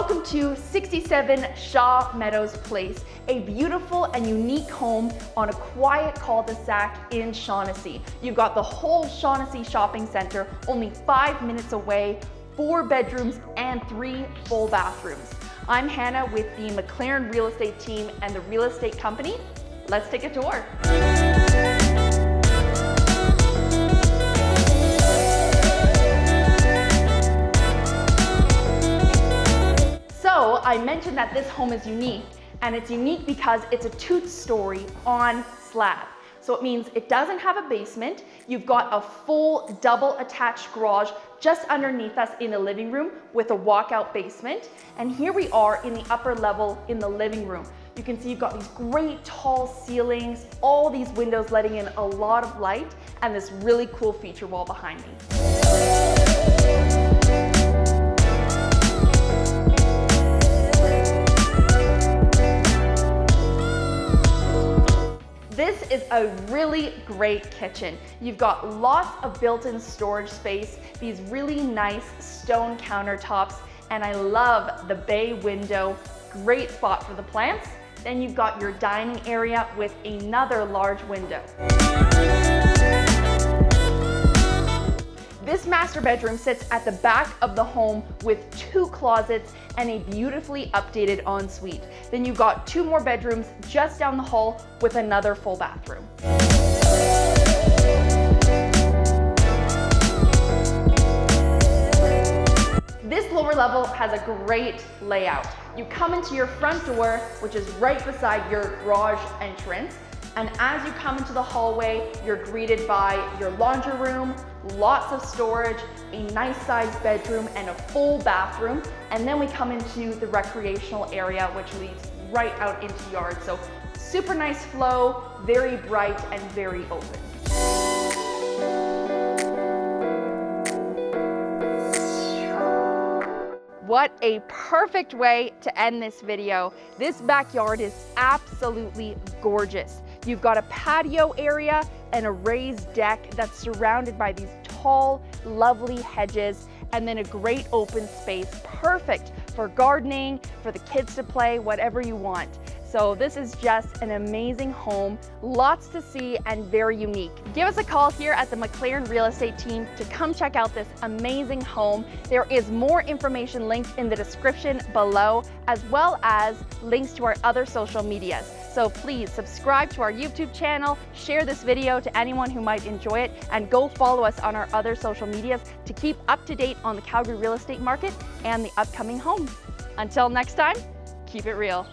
Welcome to 67 Shaw Meadows Place, a beautiful and unique home on a quiet cul-de-sac in Shawnessy. You've got the whole Shawnessy shopping center only 5 minutes away, 4 bedrooms and 3 full bathrooms. I'm Hannah with the McLaren real estate team and the real estate company. Let's take a tour. So I mentioned that this home is unique, and it's unique because it's a 2-story on slab. So it means it doesn't have a basement. You've got a full double attached garage just underneath us in the living room with a walkout basement. And here we are in the upper level in the living room. You can see you've got these great tall ceilings, all these windows letting in a lot of light, and this really cool feature wall behind me. This is a really great kitchen. You've got lots of built-in storage space, these really nice stone countertops, and I love the bay window. Great spot for the plants. Then you've got your dining area with another large window. This master bedroom sits at the back of the home with 2 closets and a beautifully updated ensuite. Then you've got 2 more bedrooms just down the hall with another full bathroom. This lower level has a great layout. You come into your front door, which is right beside your garage entrance. And as you come into the hallway, you're greeted by your laundry room, lots of storage, a nice sized bedroom, and a full bathroom. And then we come into the recreational area, which leads right out into the yard. So super nice flow, very bright and very open. What a perfect way to end this video. This backyard is absolutely gorgeous. You've got a patio area and a raised deck that's surrounded by these tall, lovely hedges, and then a great open space, perfect for gardening, for the kids to play, whatever you want. So this is just an amazing home, lots to see and very unique. Give us a call here at the McLaren real estate team to come check out this amazing home. There is more information linked in the description below, as well as links to our other social medias. So please subscribe to our YouTube channel, share this video to anyone who might enjoy it, and go follow us on our other social medias to keep up to date on the Calgary real estate market and the upcoming homes. Until next time, keep it real.